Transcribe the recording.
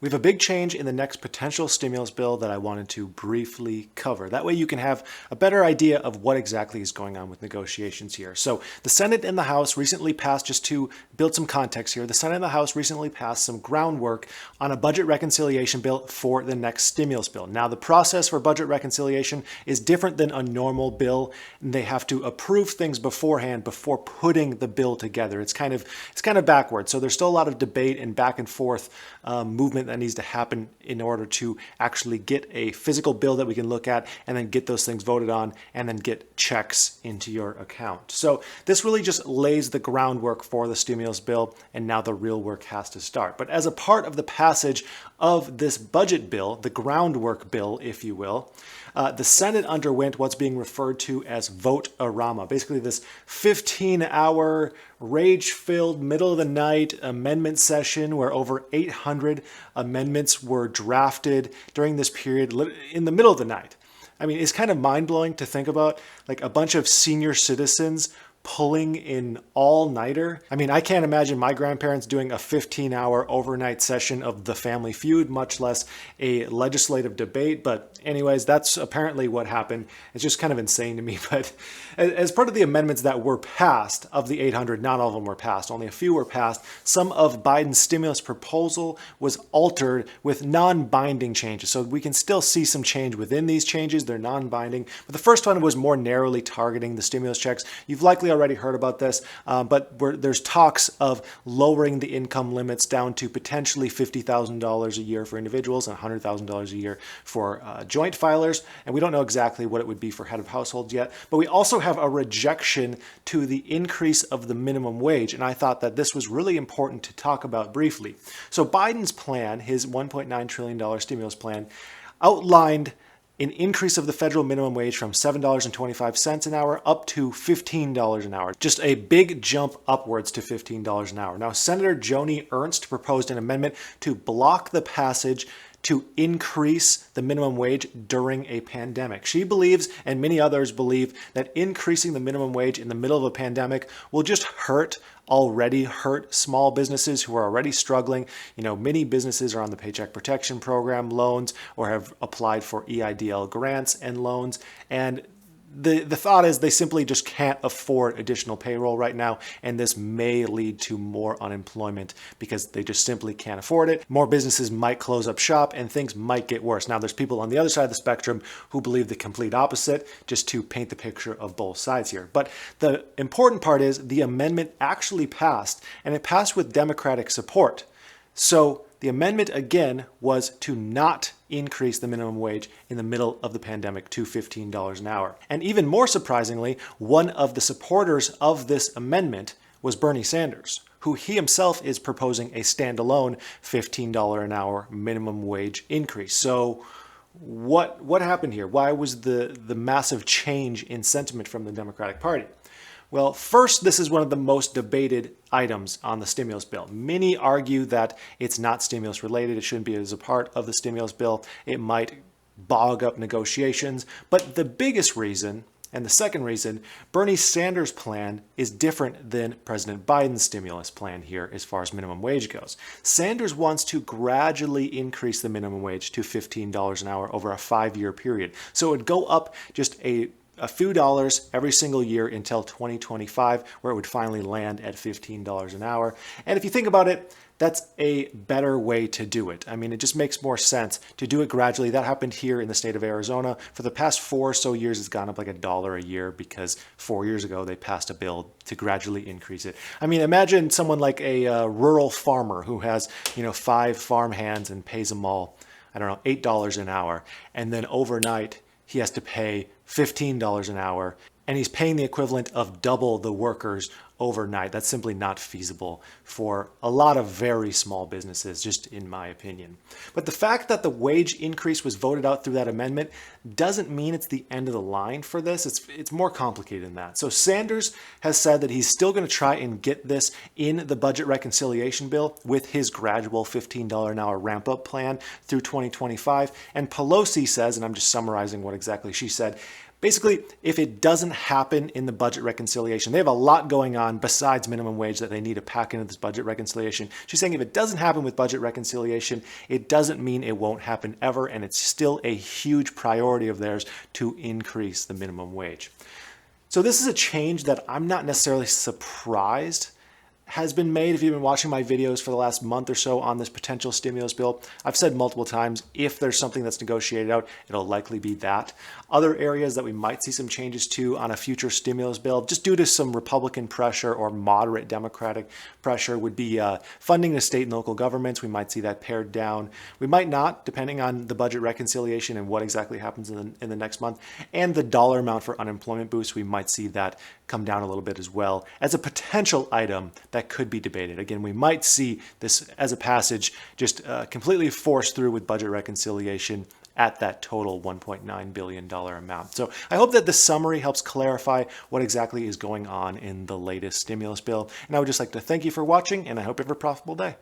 We have a big change in the next potential stimulus bill that I wanted to briefly cover. That way you can have a better idea of what exactly is going on with negotiations here. So the Senate and the House recently passed, just to build some context here, the Senate and the House recently passed some groundwork on a budget reconciliation bill for the next stimulus bill. Now the process for budget reconciliation is different than a normal bill. They have to approve things beforehand before putting the bill together. It's kind of backwards. So there's still a lot of debate and back and forth movement that needs to happen in order to actually get a physical bill that we can look at and then get those things voted on and then get checks into your account. So this really just lays the groundwork for the stimulus bill, and now the real work has to start. But as a part of the passage of this budget bill, the groundwork bill, if you will, the Senate underwent what's being referred to as vote-a-rama, basically this 15-hour rage-filled middle-of-the-night amendment session where over 800 amendments were drafted during this period in the middle of the night. I mean, it's kind of mind-blowing to think about, like a bunch of senior citizens pulling an all-nighter. I mean, I can't imagine my grandparents doing a 15-hour overnight session of The Family Feud, much less a legislative debate. But anyways, that's apparently what happened. It's just kind of insane to me. But as part of the amendments that were passed, of the 800, not all of them were passed, only a few were passed. Some of Biden's stimulus proposal was altered with non-binding changes. So we can still see some change within these changes. They're non-binding. But the first one was more narrowly targeting the stimulus checks. You've likely already heard about this, but there's talks of lowering the income limits down to potentially $50,000 a year for individuals and $100,000 a year for joint filers. And we don't know exactly what it would be for head of households yet. But we also have a rejection to the increase of the minimum wage. And I thought that this was really important to talk about briefly. So Biden's plan, his $1.9 trillion stimulus plan, outlined an increase of the federal minimum wage from $7.25 an hour up to $15 an hour. Just a big jump upwards to $15 an hour. Now, Senator Joni Ernst proposed an amendment to block the passage to increase the minimum wage during a pandemic. She believes, and many others believe, that increasing the minimum wage in the middle of a pandemic will just already hurt small businesses who are already struggling. You know, many businesses are on the Paycheck Protection Program loans or have applied for EIDL grants and loans. And the thought is they simply just can't afford additional payroll right now, and this may lead to more unemployment because they just simply can't afford it. More businesses might close up shop and things might get worse. Now, there's people on the other side of the spectrum who believe the complete opposite, just to paint the picture of both sides here. But the important part is the amendment actually passed, and it passed with Democratic support. So the amendment, again, was to not increase the minimum wage in the middle of the pandemic to $15 an hour. And even more surprisingly, one of the supporters of this amendment was Bernie Sanders, who he himself is proposing a standalone $15 an hour minimum wage increase. So what happened here? Why was the massive change in sentiment from the Democratic Party? Well, first, this is one of the most debated items on the stimulus bill. Many argue that it's not stimulus related. It shouldn't be as a part of the stimulus bill. It might bog up negotiations. But the biggest reason, and the second reason, Bernie Sanders' plan is different than President Biden's stimulus plan here as far as minimum wage goes. Sanders wants to gradually increase the minimum wage to $15 an hour over a 5-year period. So it would go up just a few dollars every single year until 2025, where it would finally land at $15 an hour. And if you think about it, that's a better way to do it. I mean, it just makes more sense to do it gradually. That happened here in the state of Arizona. For the past 4 or so years, it's gone up like $1 a year because 4 years ago, they passed a bill to gradually increase it. I mean, imagine someone like a rural farmer who has, 5 farm hands and pays them all, $8 an hour. And then overnight, he has to pay $15 an hour, and he's paying the equivalent of double the workers overnight. That's simply not feasible for a lot of very small businesses, just in my opinion. But the fact that the wage increase was voted out through that amendment doesn't mean it's the end of the line for this. It's more complicated than that. So Sanders has said that he's still going to try and get this in the budget reconciliation bill with his gradual $15 an hour ramp up plan through 2025. And Pelosi says, and I'm just summarizing what exactly she said, Basically, if it doesn't happen in the budget reconciliation, they have a lot going on besides minimum wage that they need to pack into this budget reconciliation. She's saying if it doesn't happen with budget reconciliation, it doesn't mean it won't happen ever, and it's still a huge priority of theirs to increase the minimum wage. So this is a change that I'm not necessarily surprised has been made. If you've been watching my videos for the last month or so on this potential stimulus bill, I've said multiple times, if there's something that's negotiated out, it'll likely be that. Other areas that we might see some changes to on a future stimulus bill, just due to some Republican pressure or moderate Democratic pressure, would be funding to state and local governments. We might see that pared down. We might not, depending on the budget reconciliation and what exactly happens in the next month. And the dollar amount for unemployment boost, we might see that come down a little bit as well as a potential item that could be debated. Again, we might see this as a passage just completely forced through with budget reconciliation at that total $1.9 billion amount. So I hope that this summary helps clarify what exactly is going on in the latest stimulus bill. And I would just like to thank you for watching, and I hope you have a profitable day.